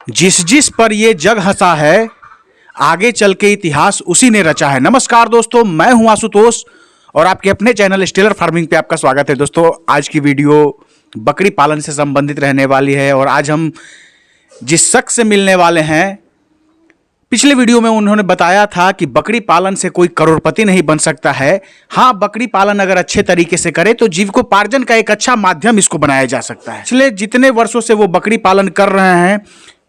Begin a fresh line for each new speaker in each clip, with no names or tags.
जिस जिस पर ये जग हंसा है, आगे चल के इतिहास उसी ने रचा है। नमस्कार दोस्तों, मैं हूं आशुतोष और आपके अपने चैनल स्टेलर फार्मिंग पे आपका स्वागत है। दोस्तों, आज की वीडियो बकरी पालन से संबंधित रहने वाली है और आज हम जिस शख्स से मिलने वाले हैं, पिछले वीडियो में उन्होंने बताया था कि बकरी पालन से कोई करोड़पति नहीं बन सकता है। हाँ, बकरी पालन अगर अच्छे तरीके से करे तो जीविकोपार्जन का एक अच्छा माध्यम इसको बनाया जा सकता है। पिछले जितने वर्षों से वो बकरी पालन कर रहे हैं,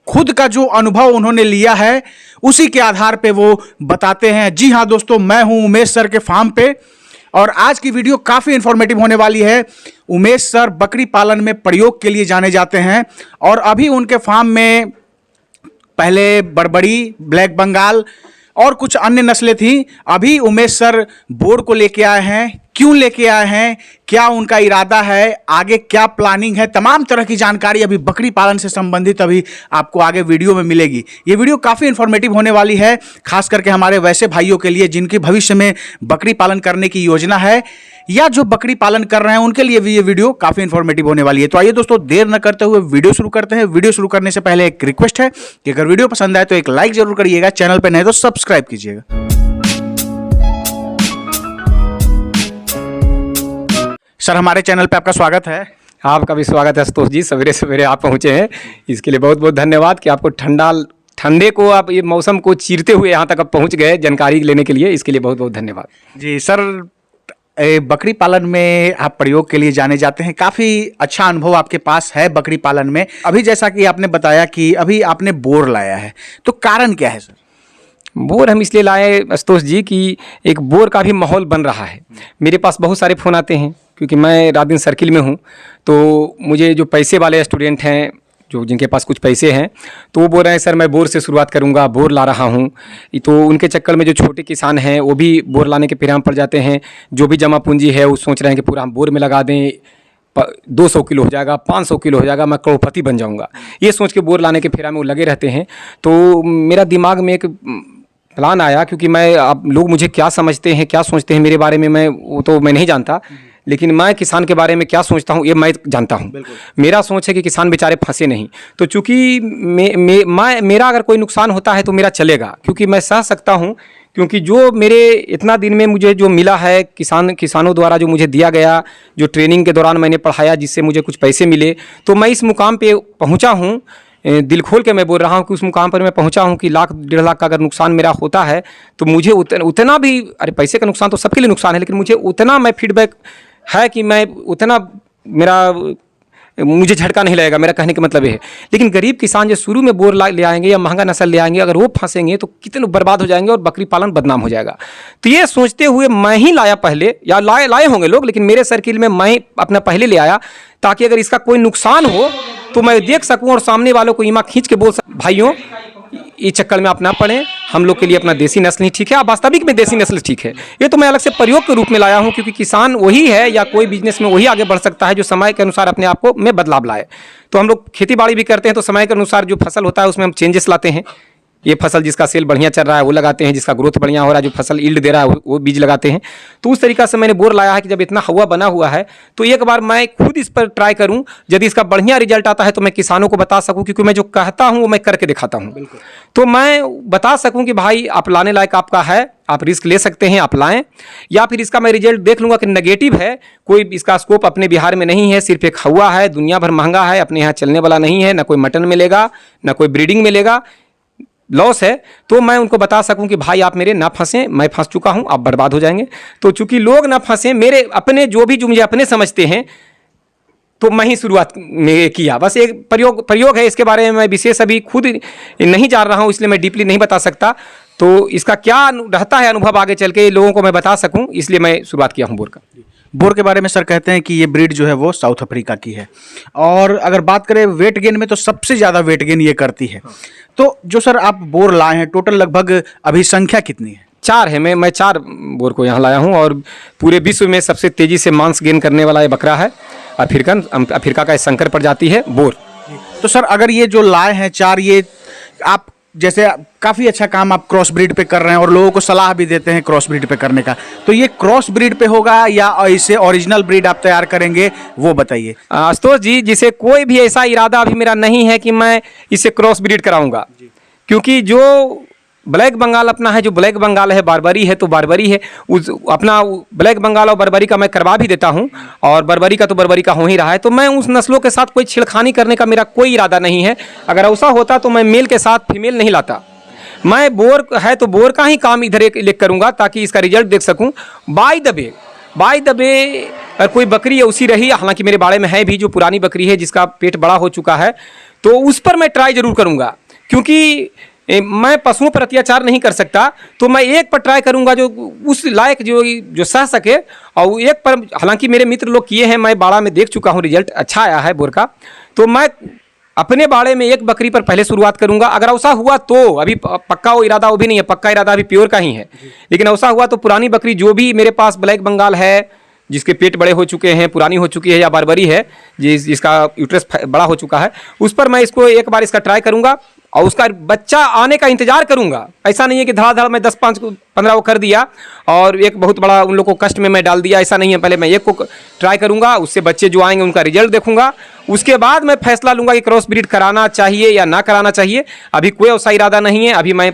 खुद का जो अनुभव उन्होंने लिया है उसी के आधार पे वो बताते हैं। जी हाँ दोस्तों, मैं हूं उमेश सर के फार्म पे और आज की वीडियो काफ़ी इंफॉर्मेटिव होने वाली है। उमेश सर बकरी पालन में प्रयोग के लिए जाने जाते हैं और अभी उनके फार्म में पहले बड़बड़ी, ब्लैक बंगाल और कुछ अन्य नस्लें थी। अभी उमेश सर बोर को लेके आए हैं। क्यों लेके आए हैं, क्या उनका इरादा है, आगे क्या प्लानिंग है, तमाम तरह की जानकारी अभी बकरी पालन से संबंधित अभी आपको आगे वीडियो में मिलेगी। ये वीडियो काफ़ी इंफॉर्मेटिव होने वाली है, खास करके हमारे वैसे भाइयों के लिए जिनके भविष्य में बकरी पालन करने की योजना है या जो बकरी पालन कर रहे हैं उनके लिए भी ये वीडियो काफ़ी इंफॉर्मेटिव होने वाली है। तो आइए दोस्तों, देर न करते हुए वीडियो शुरू करते हैं। वीडियो शुरू करने से पहले एक रिक्वेस्ट है कि अगर वीडियो पसंद आए तो एक लाइक जरूर करिएगा, चैनल पर नए तो सब्सक्राइब कीजिएगा। सर, हमारे चैनल पे आपका स्वागत है।
आपका भी स्वागत है आशुतोष जी। सवेरे सवेरे आप पहुँचे हैं, इसके लिए बहुत बहुत धन्यवाद कि आपको ठंडे को आप ये मौसम को चीरते हुए यहाँ तक आप पहुँच गए जानकारी लेने के लिए, इसके लिए बहुत बहुत धन्यवाद।
जी सर, बकरी पालन में आप प्रयोग के लिए जाने जाते हैं, काफ़ी अच्छा अनुभव आपके पास है बकरी पालन में। अभी जैसा कि आपने बताया कि अभी आपने बोर लाया है, तो कारण क्या है सर?
बोर हम इसलिए लाए आशुतोष जी कि एक बोर का भी माहौल बन रहा है। मेरे पास बहुत सारे फ़ोन आते हैं क्योंकि मैं रात दिन सर्किल में हूँ, तो मुझे जो पैसे वाले स्टूडेंट हैं, जो जिनके पास कुछ पैसे हैं, तो वो बोल रहे हैं सर मैं बोर से शुरुआत करूँगा, बोर ला रहा हूँ। तो उनके चक्कर में जो छोटे किसान हैं वो भी बोर लाने के फिराम पड़ जाते हैं। जो भी जमा पूंजी है वो सोच रहे हैं कि पूरा हम बोर में लगा दें, 200 किलो हो जाएगा, 500 किलो हो जाएगा, मैं करोड़पति बन जाऊँगा, ये सोच के बोर लाने के फिराम में वो लगे रहते हैं। तो मेरा दिमाग में एक प्लान आया, क्योंकि मैं आप लोग मुझे क्या समझते हैं, क्या सोचते हैं मेरे बारे में, वो तो मैं नहीं जानता, लेकिन मैं किसान के बारे में क्या सोचता हूँ ये मैं जानता हूँ। मेरा सोच है कि किसान बेचारे फंसे नहीं। तो चूँकि मेरा अगर कोई नुकसान होता है तो मेरा चलेगा, क्योंकि मैं सह सकता हूँ। क्योंकि जो मेरे इतना दिन में मुझे जो मिला है किसानों द्वारा जो मुझे दिया गया, जो ट्रेनिंग के दौरान मैंने पढ़ाया, जिससे मुझे कुछ पैसे मिले, तो मैं इस मुकाम पे पहुँचा हूँ। दिल खोल के मैं बोल रहा हूँ कि उस मुकाम पर मैं पहुँचा हूँ कि लाख 1.5 लाख का अगर नुकसान मेरा होता है तो मुझे उतना भी, अरे पैसे का नुकसान तो सबके लिए नुकसान है, लेकिन मुझे उतना मैं फीडबैक है कि मैं उतना मुझे झटका नहीं लगेगा। मेरा कहने का मतलब ये है। लेकिन गरीब किसान जो शुरू में बोर ले आएंगे या महंगा नस्ल ले आएंगे, अगर वो फंसेंगे तो कितने बर्बाद हो जाएंगे और बकरी पालन बदनाम हो जाएगा। तो ये सोचते हुए मैं ही लाया पहले, या लाए होंगे लोग, लेकिन मेरे सर्किल में मैं अपना पहले ले आया, ताकि अगर इसका कोई नुकसान हो तो मैं देख सकूं और सामने वालों को ईमा खींच के बोल सकूं, भाइयों इस चक्कर में आप ना पड़ें, हम लोग के लिए अपना देसी नस्ल ही ठीक है। वास्तविक में देसी नस्ल ठीक है। ये तो मैं अलग से प्रयोग के रूप में लाया हूँ, क्योंकि किसान वही है या कोई बिजनेस में वही आगे बढ़ सकता है जो समय के अनुसार अपने आप को में बदलाव लाए। तो हम लोग खेती बाड़ी भी करते हैं, तो समय के अनुसार जो फसल होता है उसमें हम चेंजेस लाते हैं। ये फसल जिसका सेल बढ़िया चल रहा है वो लगाते हैं, जिसका ग्रोथ बढ़िया हो रहा है, जो फसल ईल्ड दे रहा है वो बीज लगाते हैं। तो उस तरीक़ा से मैंने बोर लाया है कि जब इतना हवा बना हुआ है तो एक बार मैं खुद इस पर ट्राई करूं, यदि इसका बढ़िया रिजल्ट आता है तो मैं किसानों को बता सकूं, क्योंकि मैं जो कहता हूं वो मैं करके दिखाता हूं। तो मैं बता सकूं कि भाई आप लाने लायक आपका है, आप रिस्क ले सकते हैं, आप लाएं। या फिर इसका मैं रिजल्ट देख लूँगा कि नेगेटिव है, कोई इसका स्कोप अपने बिहार में नहीं है, सिर्फ एक हवा है, दुनिया भर महंगा है, अपने यहाँ चलने वाला नहीं है, ना कोई मटन मिलेगा, ना कोई ब्रीडिंग मिलेगा, लॉस है, तो मैं उनको बता सकूं कि भाई आप मेरे ना फंसें, मैं फंस चुका हूं, आप बर्बाद हो जाएंगे। तो चूंकि लोग ना फंसें, मेरे अपने जो मुझे अपने समझते हैं, तो मैं ही शुरुआत में किया। बस एक प्रयोग है, इसके बारे में मैं विशेष अभी खुद नहीं जान रहा हूं, इसलिए मैं डीपली नहीं बता सकता। तो इसका क्या रहता है अनुभव आगे चल के लोगों को मैं बता सकूँ, इसलिए मैं शुरुआत किया हूँ बोर का।
बोर के बारे में सर कहते हैं कि ये ब्रीड जो है वो साउथ अफ्रीका की है, और अगर बात करें वेट गेन में तो सबसे ज़्यादा वेट गेन ये करती है। तो जो सर आप बोर लाए हैं, टोटल लगभग अभी संख्या कितनी है?
4 है। मैं 4 बोर को यहाँ लाया हूँ, और पूरे विश्व में सबसे तेज़ी से मांस गेन करने वाला ये बकरा है, अफ्रीका का संकर प्रजाति है बोर।
तो सर अगर ये जो लाए हैं 4, ये आप जैसे काफ़ी अच्छा काम आप क्रॉस ब्रीड पे कर रहे हैं और लोगों को सलाह भी देते हैं क्रॉस ब्रीड पे करने का, तो ये क्रॉस ब्रीड पे होगा या इसे ओरिजिनल ब्रीड आप तैयार करेंगे, वो बताइए।
आशुतोष जी, जिसे कोई भी ऐसा इरादा अभी मेरा नहीं है कि मैं इसे क्रॉस ब्रीड कराऊंगा, क्योंकि जो ब्लैक बंगाल अपना है, जो ब्लैक बंगाल है, बारबरी है तो बारबरी है। उस अपना ब्लैक बंगाल और बर्बरी का मैं करवा भी देता हूं, और बर्बरी का तो बर्बरी का हो ही रहा है। तो मैं उस नस्लों के साथ कोई छेड़खानी करने का मेरा कोई इरादा नहीं है। अगर ऐसा होता तो मैं मेल के साथ फीमेल नहीं लाता। मैं बोर है तो बोर का ही काम इधर एक लेकर करूँगा ताकि इसका रिजल्ट देख सकूँ। बाय द वे अगर कोई बकरी है उसी रही, हालांकि मेरे बाड़े में है भी जो पुरानी बकरी है जिसका पेट बड़ा हो चुका है, तो उस पर मैं ट्राई जरूर करूँगा, क्योंकि मैं पशुओं पर अत्याचार नहीं कर सकता। तो मैं एक पर ट्राई करूंगा जो उस लायक जो सह सके, और एक पर, हालांकि मेरे मित्र लोग किए हैं, मैं बाड़ा में देख चुका हूं, रिजल्ट अच्छा आया है बोर का। तो मैं अपने बाड़े में एक बकरी पर पहले शुरुआत करूंगा। अगर ऐसा हुआ तो, अभी पक्का वो इरादा वो भी नहीं है, पक्का इरादा अभी प्योर का ही है, लेकिन ऐसा हुआ तो पुरानी बकरी जो भी मेरे पास ब्लैक बंगाल है जिसके पेट बड़े हो चुके हैं, पुरानी हो चुकी है, या बारबरी है जिसका यूट्रस बड़ा हो चुका है, उस पर मैं इसको एक बार इसका ट्राई करूंगा और उसका बच्चा आने का इंतजार करूंगा। ऐसा नहीं है कि धड़ाधड़ मैं 10 5 15 को कर दिया और एक बहुत बड़ा उन लोगों को कष्ट में मैं डाल दिया, ऐसा नहीं है। पहले मैं एक को ट्राई करूंगा, उससे बच्चे जो आएंगे उनका रिजल्ट देखूंगा, उसके बाद मैं फैसला लूंगा कि क्रॉस ब्रीड कराना चाहिए या ना कराना चाहिए। अभी कोई ऐसा इरादा नहीं है। अभी मैं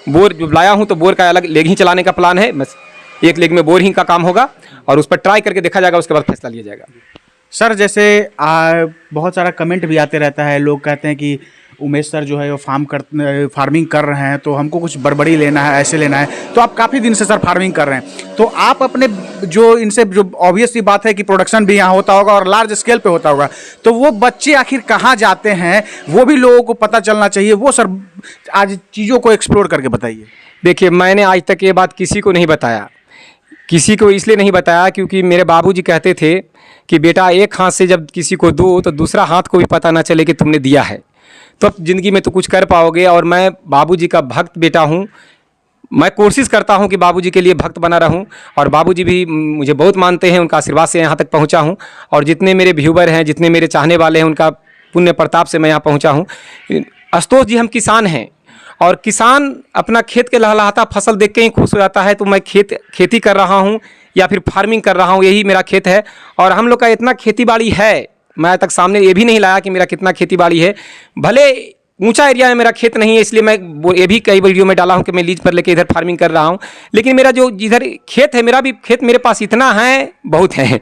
बोर जो लाया हूँ तो बोर का अलग लेग ही चलाने का प्लान है, बस एक लेग में बोर ही का काम होगा और उस पर ट्राई करके देखा जाएगा, उसके बाद फैसला लिया जाएगा।
सर जैसे बहुत सारा कमेंट भी आते रहता है, लोग कहते हैं कि उमेश सर जो है वो फार्मिंग कर रहे हैं तो हमको कुछ बड़बड़ी लेना है, ऐसे लेना है। तो आप काफ़ी दिन से सर फार्मिंग कर रहे हैं, तो आप अपने जो इनसे जो ऑब्वियस सी बात है कि प्रोडक्शन भी यहाँ होता होगा और लार्ज स्केल पे होता होगा, तो वो बच्चे आखिर कहाँ जाते हैं वो भी लोगों को पता चलना चाहिए। वो सर आज चीज़ों को एक्सप्लोर करके बताइए।
देखिए, मैंने आज तक ये बात किसी को नहीं बताया, किसी को इसलिए नहीं बताया क्योंकि मेरे बाबूजी कहते थे कि बेटा एक हाथ से जब किसी को दो तो दूसरा हाथ को भी पता ना चले कि तुमने दिया है, तो ज़िंदगी में तो कुछ कर पाओगे। और मैं बाबूजी का भक्त बेटा हूँ, मैं कोशिश करता हूँ कि बाबूजी के लिए भक्त बना रहूँ, और बाबूजी भी मुझे बहुत मानते हैं, उनका आशीर्वाद से यहाँ तक पहुँचा हूँ। और जितने मेरे व्यूवर हैं, जितने मेरे चाहने वाले हैं, उनका पुण्य प्रताप से मैं यहाँ पहुँचा हूँ। आशुतोष जी, हम किसान हैं और किसान अपना खेत के लहलहाता फसल देख के ही खुश हो जाता है। तो मैं खेती कर रहा हूँ या फिर फार्मिंग कर रहा हूँ, यही मेरा खेत है। और हम लोग का इतना खेती बाड़ी है, मैं आज तक सामने ये भी नहीं लाया कि मेरा कितना खेती बाड़ी है। भले ऊंचा एरिया में मेरा खेत नहीं है, इसलिए मैं ये भी कई वीडियो में डाला हूँ कि मैं लीज पर लेके इधर फार्मिंग कर रहा हूँ, लेकिन मेरा जो जिधर खेत है, मेरा भी खेत मेरे पास इतना है, बहुत है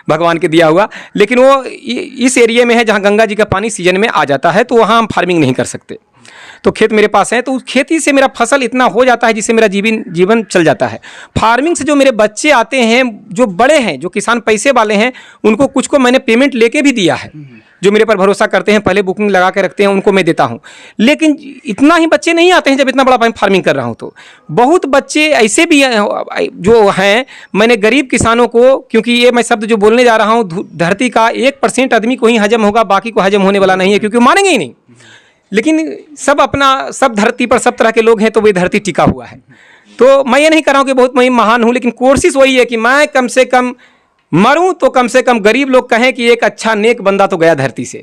भगवान के दिया हुआ, लेकिन वो इस एरिया में है जहाँ गंगा जी का पानी सीजन में आ जाता है, तो वहाँ हम फार्मिंग नहीं कर सकते। तो खेत मेरे पास है, तो उस खेती से मेरा फसल इतना हो जाता है जिससे मेरा जीवन चल जाता है। फार्मिंग से जो मेरे बच्चे आते हैं, जो बड़े हैं, जो किसान पैसे वाले हैं, उनको कुछ को मैंने पेमेंट लेके भी दिया है। जो मेरे पर भरोसा करते हैं, पहले बुकिंग लगा के रखते हैं, उनको मैं देता हूं। लेकिन इतना ही बच्चे नहीं आते हैं जब इतना बड़ा मैं फार्मिंग कर रहा हूं। तो बहुत बच्चे ऐसे भी जो हैं, मैंने गरीब किसानों को, क्योंकि ये मैं शब्द जो बोलने जा रहा हूँ, धरती का 1% आदमी को ही हजम होगा, बाकी को हजम होने वाला नहीं है, क्योंकि मानेंगे ही नहीं। लेकिन सब धरती पर सब तरह के लोग हैं, तो वही धरती टिका हुआ है। तो मैं ये नहीं कर रहा हूँ कि बहुत मैं महान हूँ, लेकिन कोशिश वही है कि मैं कम से कम मरूं तो कम से कम गरीब लोग कहें कि एक अच्छा नेक बंदा तो गया धरती से।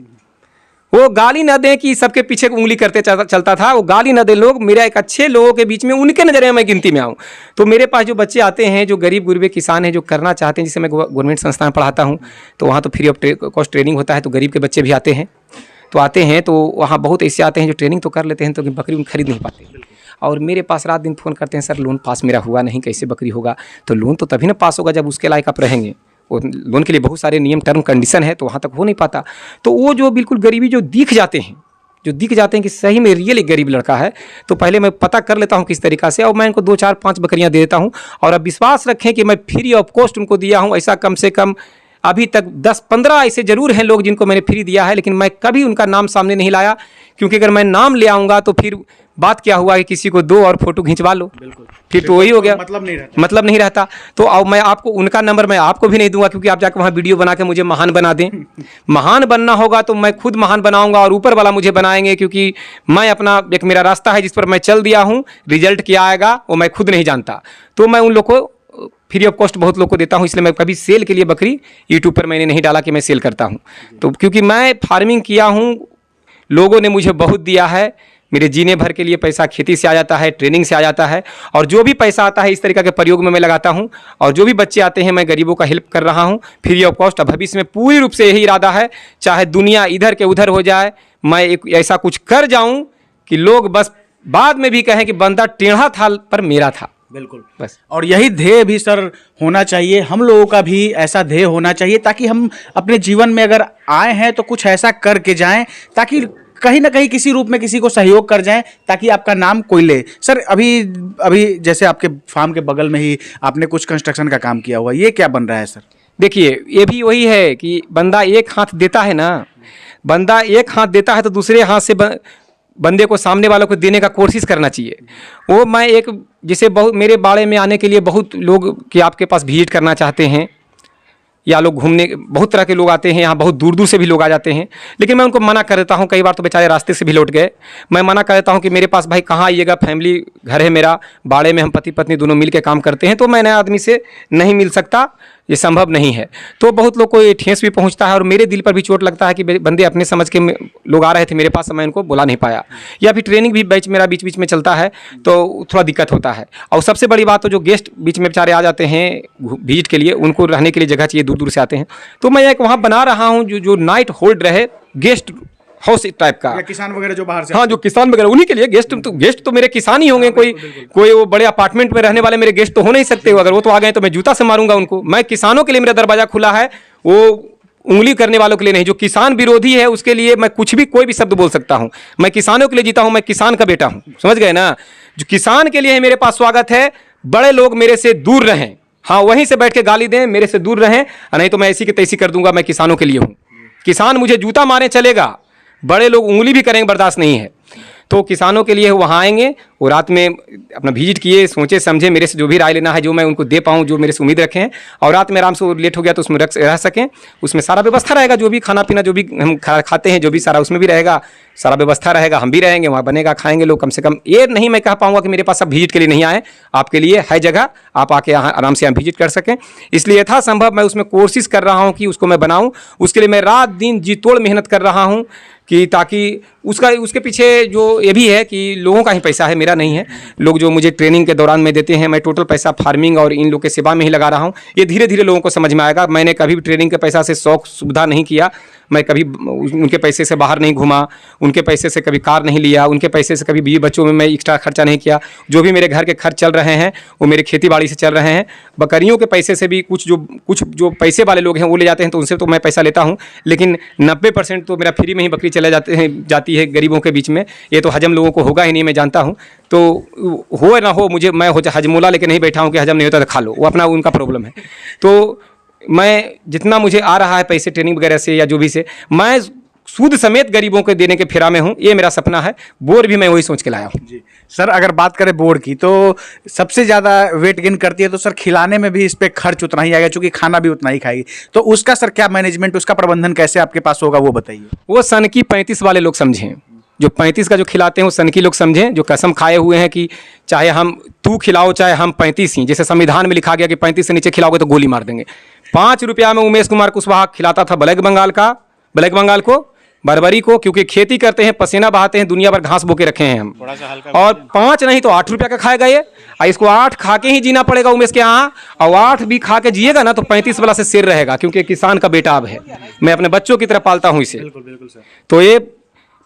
वो गाली न दें कि सबके पीछे उंगली करते चलता था, वो गाली न दें लोग, मेरा एक अच्छे लोगों के बीच में, उनके नज़रिए में मैं गिनती में आऊँ। तो मेरे पास जो बच्चे आते हैं, जो गरीब गुरबे किसान हैं, जो करना चाहते हैं, जिसे मैं गवर्नमेंट संस्था में पढ़ाता हूँ, तो वहाँ तो फ्री ऑफ कॉस्ट ट्रेनिंग होता है, तो गरीब के बच्चे भी आते हैं। तो वहाँ बहुत ऐसे आते हैं जो ट्रेनिंग तो कर लेते हैं, तो बकरी उन खरीद नहीं पाते, और मेरे पास रात दिन फ़ोन करते हैं, सर लोन पास मेरा हुआ नहीं, कैसे बकरी होगा। तो लोन तो तभी ना पास होगा जब उसके लायक आप रहेंगे। वो लोन के लिए बहुत सारे नियम टर्म कंडीशन है, तो वहाँ तक हो नहीं पाता। तो वो जो बिल्कुल गरीबी जो दिख जाते हैं कि सही में रियल एक गरीब लड़का है, तो पहले मैं पता कर लेता हूँ किस तरीक़ा से, और मैं इनको 2 4 5 बकरियाँ दे देता हूँ। और अब विश्वास रखें कि मैं फ्री ऑफ कॉस्ट उनको दिया हूँ। ऐसा कम से कम अभी तक 10-15 ऐसे जरूर हैं लोग जिनको मैंने फ्री दिया है, लेकिन मैं कभी उनका नाम सामने नहीं लाया, क्योंकि अगर मैं नाम ले आऊँगा तो फिर बात क्या हुआ कि किसी को दो और फोटो खिंचवा लो, फिर तो वही हो गया, मतलब नहीं रहता। तो अब मैं आपको उनका नंबर मैं आपको भी नहीं दूंगा, क्योंकि आप जाकर वहाँ वीडियो बना के मुझे महान बना दें। महान बनना होगा तो मैं खुद महान बनाऊंगा और ऊपर वाला मुझे बनाएंगे, क्योंकि मैं अपना एक मेरा रास्ता है जिस पर मैं चल दिया हूँ। रिजल्ट क्या आएगा वो मैं खुद नहीं जानता, तो मैं उन लोग को फ्री ऑफ कॉस्ट बहुत लोग को देता हूँ। इसलिए मैं कभी सेल के लिए बकरी यूट्यूब पर मैंने नहीं डाला कि मैं सेल करता हूँ। तो क्योंकि मैं फार्मिंग किया हूँ, लोगों ने मुझे बहुत दिया है, मेरे जीने भर के लिए पैसा खेती से आ जाता है, ट्रेनिंग से आ जाता है, और जो भी पैसा आता है इस तरीक़ा के प्रयोग में मैं लगाता हूँ। और जो भी बच्चे आते हैं मैं गरीबों का हेल्प कर रहा हूँ फ्री ऑफ कॉस्ट। भविष्य में पूरी रूप से यही इरादा है, चाहे दुनिया इधर के उधर हो जाए, मैं एक ऐसा कुछ कर जाऊँ कि लोग बस बाद में भी कहें कि बंदा टेढ़ा था पर मेरा था।
बिल्कुल
बस।
और यही ध्येय भी सर होना चाहिए, हम लोगों का भी ऐसा ध्येय होना चाहिए, ताकि हम अपने जीवन में अगर आए हैं तो कुछ ऐसा करके जाएं ताकि कहीं ना कहीं किसी रूप में किसी को सहयोग कर जाएं, ताकि आपका नाम कोई ले। सर अभी अभी जैसे आपके फार्म के बगल में ही आपने कुछ कंस्ट्रक्शन का काम किया हुआ, ये क्या बन रहा है सर?
देखिए, ये भी वही है कि बंदा एक हाथ देता है ना, बंदा एक हाथ देता है तो दूसरे हाथ से बंदे को, सामने वालों को देने का कोशिश करना चाहिए। वो मैं एक, जिसे बहुत मेरे बाड़े में आने के लिए बहुत लोग कि आपके पास विजिट करना चाहते हैं, या लोग घूमने, बहुत तरह के लोग आते हैं यहाँ, बहुत दूर दूर से भी लोग आ जाते हैं, लेकिन मैं उनको मना कर देता हूँ। कई बार तो बेचारे रास्ते से भी लौट गए। मैं मना कर देता हूँ कि मेरे पास भाई कहाँ आइएगा, फैमिली घर है मेरा, बाड़े में हम पति पत्नी दोनों मिल के काम करते हैं, तो मैं नए आदमी से नहीं मिल सकता, ये संभव नहीं है। तो बहुत लोग को ये ठेस भी पहुंचता है और मेरे दिल पर भी चोट लगता है कि बंदे अपने समझ के लोग आ रहे थे मेरे पास, मैं इनको बुला नहीं पाया, या फिर ट्रेनिंग भी मेरा बीच बीच में चलता है तो थोड़ा दिक्कत होता है। और सबसे बड़ी बात तो जो गेस्ट बीच में बेचारे आ जाते हैं विजिट के लिए, उनको रहने के लिए जगह चाहिए, दूर दूर से आते हैं, तो मैं एक वहाँ बना रहा हूँ जो नाइट होल्ड रहे, गेस्ट हाउस टाइप का,
या किसान वगैरह जो बाहर से,
हाँ जो किसान वगैरह, उन्हीं के लिए गेस्ट तो मेरे किसान ही होंगे। कोई वो बड़े अपार्टमेंट में रहने वाले मेरे गेस्ट तो हो नहीं सकते। अगर वो तो आ गए तो मैं जूता से मारूंगा उनको। मैं किसानों के लिए मेरा दरवाजा खुला है, वो उंगली करने वालों के लिए नहीं। जो किसान विरोधी है उसके लिए मैं कुछ भी, कोई भी शब्द बोल सकता हूँ। मैं किसानों के लिए जीता हूँ, मैं किसान का बेटा हूँ, समझ गए ना। जो किसान के लिए मेरे पास स्वागत है। बड़े लोग मेरे से दूर रहें, हाँ वहीं से बैठ के गाली दें, मेरे से दूर रहें, नहीं तो मैं ऐसी की तैसी कर दूंगा। मैं किसानों के लिए हूँ। किसान मुझे जूता मारे चलेगा, बड़े लोग उंगली भी करेंगे, बर्दाश्त नहीं है। तो किसानों के लिए वहाँ आएंगे, वो रात में अपना विजिट किए, सोचे समझे, मेरे से जो भी राय लेना है जो मैं उनको दे पाऊँ, जो मेरे से उम्मीद रखें, और रात में आराम से लेट हो गया तो उसमें रह सकें। उसमें सारा व्यवस्था रहेगा, जो भी खाना पीना जो भी हम खाते हैं, जो भी सारा उसमें भी रहेगा, सारा व्यवस्था रहेगा, हम भी रहेंगे, वहाँ बनेगा, खाएंगे लोग। कम से कम ये नहीं मैं कह पाऊँगा कि मेरे पास सब विजिट के लिए नहीं आए, आपके लिए है जगह, आप आके यहाँ आराम से यहाँ विजिट कर सकें। इसलिए यथासंभव मैं उसमें कोशिश कर रहा हूँ कि उसको मैं बनाऊँ। उसके लिए मैं रात दिन जी तोड़ मेहनत कर रहा हूँ कि ताकि उसके पीछे जो ये भी है कि लोगों का ही पैसा है, मेरा नहीं है। लोग जो मुझे ट्रेनिंग के दौरान में देते हैं, मैं टोटल पैसा फार्मिंग और इन लोग के सेवा में ही लगा रहा हूँ। ये धीरे धीरे लोगों को समझ में आएगा। मैंने कभी भी ट्रेनिंग के पैसा से शौक सुविधा नहीं किया, मैं कभी उनके पैसे से बाहर नहीं घूमा, उनके पैसे से कभी कार नहीं लिया, उनके पैसे से कभी बीवी बच्चों में मैं एक्स्ट्रा खर्चा नहीं किया। जो भी मेरे घर के खर्च चल रहे हैं वो मेरे खेती बाड़ी से चल रहे हैं। बकरियों के पैसे से भी कुछ जो पैसे वाले लोग हैं वो ले जाते हैं, तो उनसे तो मैं पैसा लेता हूँ, लेकिन 90% तो मेरा फ्री में ही बकरी चले जाती है गरीबों के बीच में। ये तो हजम लोगों को होगा ही नहीं, मैं जानता हूँ। तो हो ना हो, मैं हजमोला लेके नहीं बैठा हूँ कि हजम नहीं होता तो खा लो, वो अपना उनका प्रॉब्लम है। तो मैं जितना मुझे आ रहा है पैसे ट्रेनिंग वगैरह से या जो भी से, मैं सूद समेत गरीबों को देने के फेरा में हूँ। ये मेरा सपना है। बोर भी मैं वही सोच के लाया हूँ
जी। सर अगर बात करें बोर की, तो सबसे ज़्यादा वेट गेन करती है, तो सर खिलाने में भी इस पर खर्च उतना ही आएगा, क्योंकि खाना भी उतना ही खाएगी। तो उसका सर क्या मैनेजमेंट, उसका प्रबंधन कैसे आपके पास होगा, वो बताइए।
वो सन की 35 वाले लोग समझें, जो 35 का जो खिलाते हैं वो सन की लोग समझें, जो कसम खाए हुए हैं कि चाहे हम तू खिलाओ चाहे हम 35 ही, जैसे संविधान में लिखा गया कि 35 से नीचे खिलाओगे तो गोली मार देंगे। 5 रुपया में उमेश कुमार कुशवाहा खिलाता था ब्लैक बंगाल को, बरबरी को, क्योंकि खेती करते हैं, पसीना बहाते हैं, दुनिया भर घास बोके रखे हैं हम। और 5 नहीं तो 8 रुपया का खाएगा ये, और इसको 8 खा के ही जीना पड़ेगा उमेश के यहाँ। और 8 भी खा के जिएगा ना तो 35 वाला से सिर रहेगा, क्योंकि किसान का बेटा अब है। मैं अपने बच्चों की तरह पालता हूँ इसे।
बिल्कुल सर।
तो ये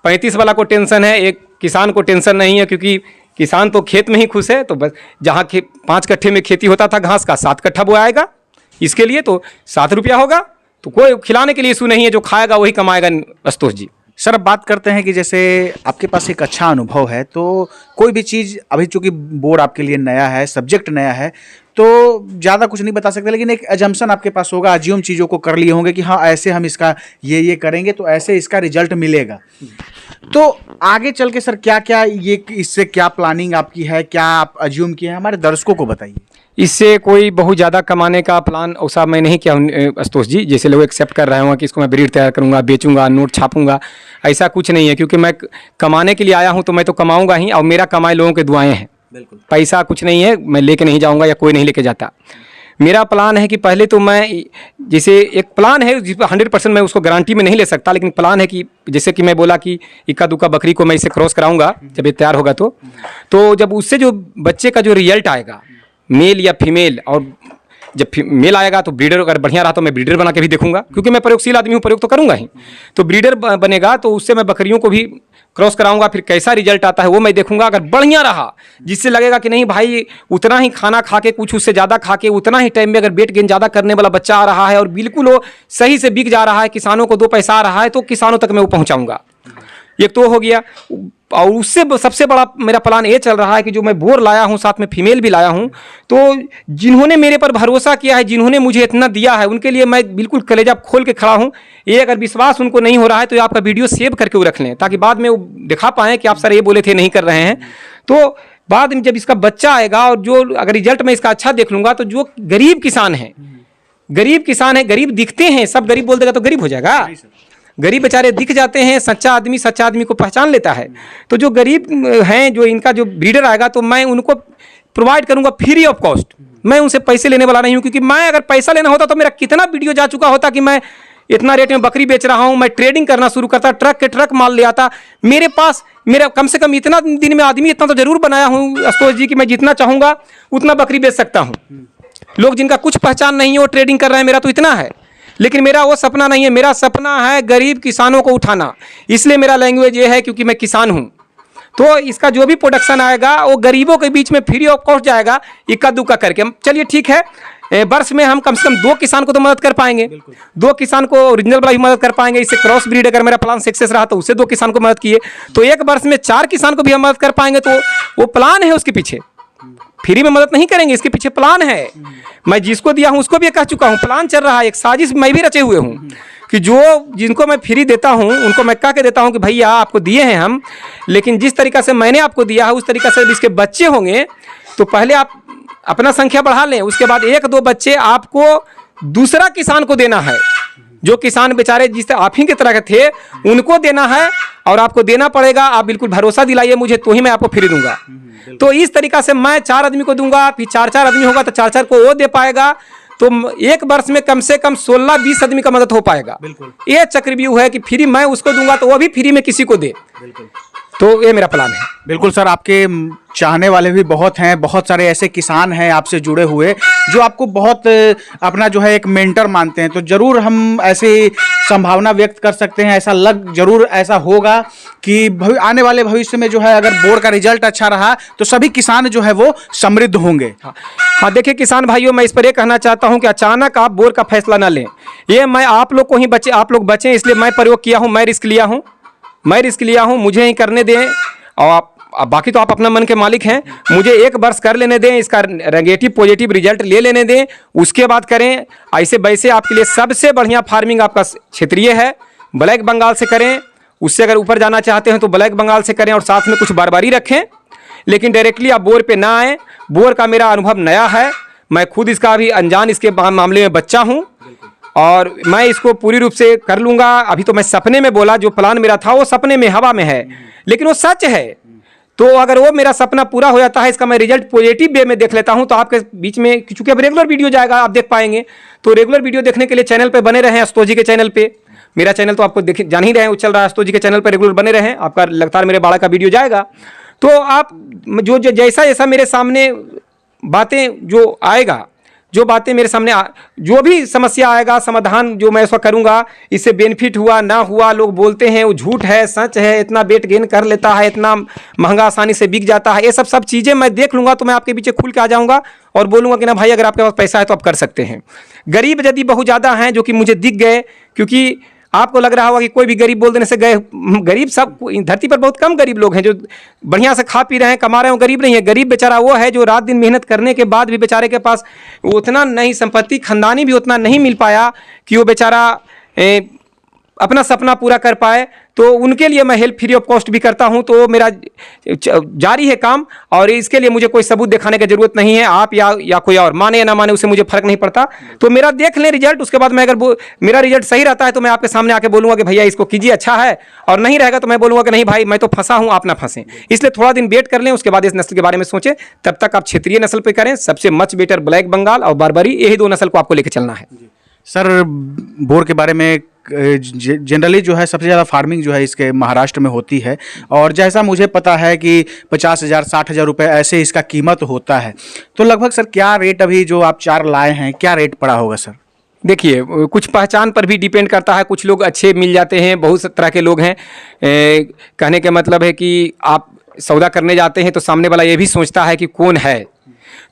35 वाला को टेंशन है, एक किसान को टेंशन नहीं है, क्योंकि किसान तो खेत में ही खुश है। तो बस जहाँ 5 कट्ठे में खेती होता था घास का, 7 कट्ठा वो आएगा, इसके लिए तो 7 रुपया होगा। तो कोई खिलाने के लिए इशू नहीं है, जो खाएगा वही कमाएगा। आशुतोष जी,
सर अब बात करते हैं कि जैसे आपके पास एक अच्छा अनुभव है, तो कोई भी चीज़, अभी चूंकि बोर्ड आपके लिए नया है, सब्जेक्ट नया है, तो ज़्यादा कुछ नहीं बता सकते, लेकिन एक एजम्पशन आपके पास होगा, अज्यूम चीज़ों को कर लिए होंगे कि हाँ ऐसे हम इसका ये करेंगे तो ऐसे इसका रिजल्ट मिलेगा। तो आगे चल के सर क्या क्या ये, इससे क्या प्लानिंग आपकी है, क्या आप अज्यूम किए हैं, हमारे दर्शकों को बताइए।
इससे कोई बहुत ज़्यादा कमाने का प्लान ऐसा मैं नहीं किया आशुतोष जी, जैसे लोग एक्सेप्ट कर रहे होंगे कि इसको मैं ब्रीड तैयार करूँगा, बेचूंगा, नोट छापूंगा, ऐसा कुछ नहीं है। क्योंकि मैं कमाने के लिए आया हूँ तो मैं तो कमाऊँगा ही, और मेरा कमाई लोगों के दुआएं हैं। बिल्कुल, पैसा कुछ नहीं है, मैं लेके नहीं जाऊँगा या कोई नहीं लेके जाता। मेरा प्लान है कि पहले तो मैं, जैसे एक प्लान है 100% मैं उसको गारंटी में नहीं ले सकता, लेकिन प्लान है कि जैसे कि मैं बोला कि इक्का दुक्का बकरी को मैं इसे क्रॉस कराऊंगा जब ये तैयार होगा तो जब उससे जो बच्चे का जो रिजल्ट आएगा मेल या फीमेल, और जब मेल आएगा तो ब्रीडर अगर बढ़िया रहा तो मैं ब्रीडर बना के भी देखूंगा, क्योंकि मैं प्रयोगशील आदमी हूँ, प्रयोग तो करूंगा ही। तो ब्रीडर बनेगा तो उससे मैं बकरियों को भी क्रॉस कराऊंगा, फिर कैसा रिजल्ट आता है वो मैं देखूंगा। अगर बढ़िया रहा, जिससे लगेगा कि नहीं भाई उतना ही खाना खा के, कुछ उससे ज़्यादा खा के, उतना ही टाइम में अगर वेट गेन ज़्यादा करने वाला बच्चा आ रहा है और बिल्कुल वो सही से बिक जा रहा है, किसानों को 2 पैसा आ रहा है, तो किसानों तक मैं वो पहुँचाऊँगा। एक तो हो गया। और उससे सबसे बड़ा मेरा प्लान ये चल रहा है कि जो मैं बोर लाया हूँ, साथ में फीमेल भी लाया हूँ, तो जिन्होंने मेरे पर भरोसा किया है, जिन्होंने मुझे इतना दिया है, उनके लिए मैं बिल्कुल कलेजा खोल के खड़ा हूँ। ये अगर विश्वास उनको नहीं हो रहा है तो आपका वीडियो सेव करके वो रख लें, ताकि बाद में वो दिखा पाएँ कि आप सर ये बोले थे नहीं कर रहे हैं। तो बाद में जब इसका बच्चा आएगा और जो अगर रिजल्ट मैं इसका अच्छा देख लूँगा, तो जो गरीब किसान है, गरीब दिखते हैं, सब गरीब बोल देगा तो गरीब हो जाएगा? गरीब बेचारे दिख जाते हैं, सच्चा आदमी को पहचान लेता है। तो जो गरीब हैं, जो इनका जो ब्रीडर आएगा, तो मैं उनको प्रोवाइड करूंगा फ्री ऑफ कॉस्ट। मैं उनसे पैसे लेने वाला नहीं हूं, क्योंकि मैं अगर पैसा लेना होता तो मेरा कितना वीडियो जा चुका होता कि मैं इतना रेट में बकरी बेच रहा हूं, मैं ट्रेडिंग करना शुरू करता, ट्रक के ट्रक माल ले आता। मेरे पास मेरा कम से कम इतना दिन में आदमी इतना तो जरूर बनाया हूँ आशुतोष जी कि मैं जितना चाहूँगा उतना बकरी बेच सकता हूँ। लोग जिनका कुछ पहचान नहीं है वो ट्रेडिंग कर रहे हैं, मेरा तो इतना है। लेकिन मेरा वो सपना नहीं है, मेरा सपना है गरीब किसानों को उठाना। इसलिए मेरा लैंग्वेज ये है, क्योंकि मैं किसान हूँ। तो इसका जो भी प्रोडक्शन आएगा वो गरीबों के बीच में फ्री ऑफ कॉस्ट जाएगा, इक्का दुक्का करके। चलिए ठीक है, वर्ष में हम कम से कम 2 किसान को तो मदद कर पाएंगे, 2 किसान को ओरिजिनल वाला भी मदद कर पाएंगे। इससे क्रॉस ब्रीड अगर मेरा प्लान सक्सेस रहा तो उससे 2 किसान को मदद किए, तो एक वर्ष में 4 किसान को भी हम मदद कर पाएंगे। तो वो प्लान है, उसके पीछे फ्री में मदद नहीं करेंगे, इसके पीछे प्लान है। मैं जिसको दिया हूं उसको भी कह चुका हूं, प्लान चल रहा है, एक साजिश मैं भी रचे हुए हूं कि जो जिनको मैं फ्री देता हूं उनको मैं कह के देता हूं कि भैया आपको दिए हैं हम, लेकिन जिस तरीका से मैंने आपको दिया है उस तरीका से इसके बच्चे होंगे तो पहले आप अपना संख्या बढ़ा लें, उसके बाद 1-2 बच्चे आपको दूसरा किसान को देना है। जो किसान बेचारे जिस आप ही की तरह के थे उनको देना है, और आपको देना पड़ेगा। आप बिल्कुल भरोसा दिलाइए मुझे, तो ही मैं आपको फ्री दूंगा। तो इस तरीका से मैं 4 आदमी को दूंगा, फिर 4-4 आदमी होगा तो 4-4 को वो दे पाएगा। तो एक वर्ष में कम से कम 16-20 आदमी का मदद हो पाएगा। ये चक्रव्यूह है कि फ्री मैं उसको दूंगा तो वो भी फ्री में किसी को दे। तो ये मेरा प्लान है।
बिल्कुल सर, आपके चाहने वाले भी बहुत हैं, बहुत सारे ऐसे किसान हैं आपसे जुड़े हुए जो आपको बहुत अपना जो है एक मेंटर मानते हैं। तो जरूर हम ऐसी संभावना व्यक्त कर सकते हैं, जरूर ऐसा होगा कि आने वाले भविष्य में जो है अगर बोर्ड का रिजल्ट अच्छा रहा तो सभी किसान जो है वो समृद्ध होंगे।
हाँ देखिए किसान भाइयों, मैं इस पर यह कहना चाहता हूँ कि अचानक आप बोर्ड का फैसला ना लें। ये मैं आप लोग को ही आप लोग बचें इसलिए मैं प्रयोग किया हूँ, मैं रिस्क लिया हूँ, मुझे ही करने दें। और बाकी तो आप अपना मन के मालिक हैं, मुझे 1 वर्ष कर लेने दें, इसका नेगेटिव पॉजिटिव रिजल्ट ले लेने दें, उसके बाद करें। ऐसे वैसे आपके लिए सबसे बढ़िया फार्मिंग आपका क्षेत्रीय है, ब्लैक बंगाल से करें। उससे अगर ऊपर जाना चाहते हैं तो ब्लैक बंगाल से करें और साथ में कुछ बारबारी रखें, लेकिन डायरेक्टली आप बोर पे ना आएँ। बोर का मेरा अनुभव नया है, मैं खुद इसका अभी अनजान इसके मामले में बच्चा हूँ और मैं इसको पूरी रूप से कर लूँगा। अभी तो मैं सपने में बोला, जो प्लान मेरा था वो सपने में हवा में है, लेकिन वो सच है। तो अगर वो मेरा सपना पूरा हो जाता है, इसका मैं रिजल्ट पॉजिटिव वे में देख लेता हूं, तो आपके बीच में, क्योंकि अब रेगुलर वीडियो जाएगा आप देख पाएंगे। तो रेगुलर वीडियो देखने के लिए चैनल पे बने रहें, आशुतोष जी के चैनल पे। मेरा चैनल तो आपको जान ही रहे हैं, वो चल रहा है, आशुतोष जी के चैनल पर रेगुलर बने रहें, आपका लगातार मेरे बाड़ा का वीडियो जाएगा। तो आप जो जैसा मेरे सामने बातें जो आएगा, जो बातें मेरे सामने जो भी समस्या आएगा, समाधान जो मैं उसका करूंगा, इससे बेनिफिट हुआ ना हुआ, लोग बोलते हैं वो झूठ है सच है, इतना वेट गेन कर लेता है, इतना महंगा आसानी से बिक जाता है, ये सब चीज़ें मैं देख लूँगा। तो मैं आपके पीछे खुल के आ जाऊँगा और बोलूँगा कि ना भाई अगर आपके पास पैसा है तो आप कर सकते हैं। गरीब यदि बहुत ज़्यादा हैं जो कि मुझे दिख गए, क्योंकि आपको लग रहा होगा कि कोई भी गरीब बोल देने से गए, गरीब सब धरती पर बहुत कम गरीब लोग हैं जो बढ़िया से खा पी रहे हैं, कमा रहे हैं, गरीब नहीं है। गरीब बेचारा वो है जो रात दिन मेहनत करने के बाद भी बेचारे के पास उतना नहीं संपत्ति, खानदानी भी उतना नहीं मिल पाया कि वो बेचारा अपना सपना पूरा कर पाए, तो उनके लिए मैं हेल्प फ्री ऑफ कॉस्ट भी करता हूं। तो मेरा जारी है काम, और इसके लिए मुझे कोई सबूत दिखाने की जरूरत नहीं है। आप या कोई और माने या ना माने, उससे मुझे फर्क नहीं पड़ता। तो मेरा देख लें रिजल्ट, उसके बाद मैं अगर मेरा रिजल्ट सही रहता है तो मैं आपके सामने आके बोलूंगा कि भैया इसको कीजिए, अच्छा है, और नहीं रहेगा तो मैं बोलूंगा कि नहीं भाई मैं तो फंसा हूं, आप ना फंसें। इसलिए थोड़ा दिन वेट कर लें, उसके बाद इस नस्ल के बारे में सोचें। तब तक आप क्षेत्रीय नस्ल पे करें, सबसे मच बेटर ब्लैक बंगाल और बारबरी, यही 2 नस्ल को आपको लेकर चलना है।
सर बोर के बारे में जनरली जो है सबसे ज़्यादा फार्मिंग जो है इसके महाराष्ट्र में होती है, और जैसा मुझे पता है कि 50,000 60,000 रुपये ऐसे इसका कीमत होता है। तो लगभग सर क्या रेट अभी जो आप 4 लाए हैं, क्या रेट पड़ा होगा सर?
देखिए, कुछ पहचान पर भी डिपेंड करता है। कुछ लोग अच्छे मिल जाते हैं, बहुत तरह के लोग हैं। कहने का मतलब है कि आप सौदा करने जाते हैं तो सामने वाला ये भी सोचता है कि कौन है,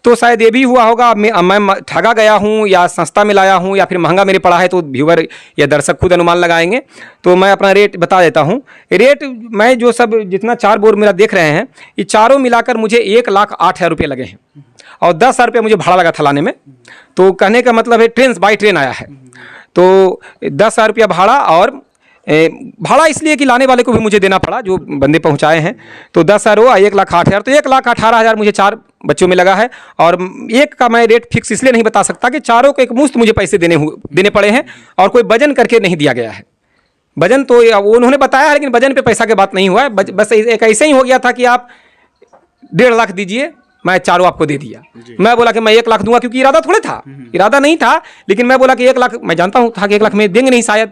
तो शायद ये भी हुआ होगा मैं ठगा गया हूँ, या सस्ता में लाया हूँ, या फिर महंगा मेरे पड़ा है। तो व्यूवर या दर्शक खुद अनुमान लगाएंगे। तो मैं अपना रेट बता देता हूँ। रेट मैं जो सब जितना 4 बोर मेरा देख रहे हैं, ये चारों मिलाकर मुझे 1,08,000 रुपये लगे हैं, और 10,000 रुपये मुझे भाड़ा लगा था लाने में। तो कहने का मतलब है ट्रेन बाई ट्रेन आया है, तो 10,000 रुपया भाड़ा, और भाड़ा इसलिए कि लाने वाले को भी मुझे देना पड़ा, जो बंदे पहुंचाए हैं। तो 10,000 हुआ, 1,08,000, तो 1,18,000 मुझे 4 बच्चों में लगा है। और एक का मैं रेट फिक्स इसलिए नहीं बता सकता कि चारों को एक मुश्त मुझे पैसे देने पड़े हैं, और कोई वजन करके नहीं दिया गया है। वजन तो उन्होंने बताया है, लेकिन वजन पे पैसा की बात नहीं हुआ है। बस एक ऐसे ही हो गया था कि आप 1.5 लाख दीजिए, मैं चारों आपको दे दिया। मैं बोला कि मैं 1 लाख दूंगा, क्योंकि इरादा थोड़े था, इरादा नहीं था, लेकिन मैं बोला कि 1 लाख, मैं जानता हूँ था कि 1 लाख में देंगे नहीं शायद,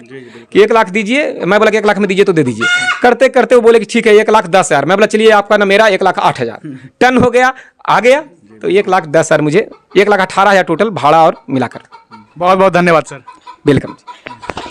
कि 1 लाख दीजिए। मैं बोला कि 1 लाख में दीजिए तो दे दीजिए। करते करते वो बोले कि ठीक है 1,10,000। मैं बोला चलिए आपका ना मेरा 1,08,000 टन हो गया, आ गया। तो 1,10,000 मुझे 1,18,000 टोटल भाड़ा और मिलाकर।
बहुत बहुत धन्यवाद सर।
वेलकम।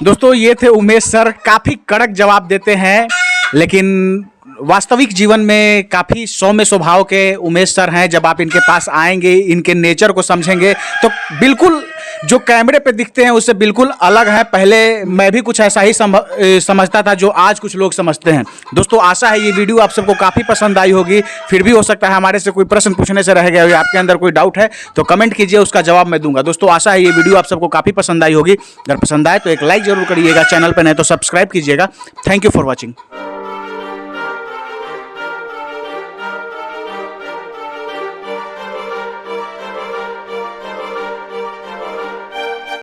दोस्तों ये थे उमेश सर, काफ़ी कड़क जवाब देते हैं, लेकिन वास्तविक जीवन में काफ़ी सौम्य स्वभाव के उमेश सर हैं। जब आप इनके पास आएंगे, इनके नेचर को समझेंगे, तो बिल्कुल जो कैमरे पे दिखते हैं उससे बिल्कुल अलग है। पहले मैं भी कुछ ऐसा ही समझता था जो आज कुछ लोग समझते हैं। दोस्तों आशा है ये वीडियो आप सबको काफ़ी पसंद आई होगी। फिर भी हो सकता है हमारे से कोई प्रश्न पूछने से रह गया हो, आपके अंदर कोई डाउट है तो कमेंट कीजिए, उसका जवाब मैं दूंगा। दोस्तों आशा है ये वीडियो आप सबको काफ़ी पसंद आई होगी। अगर पसंद आए तो एक लाइक जरूर करिएगा, चैनल पर नहीं तो सब्सक्राइब कीजिएगा। Thank you for watching.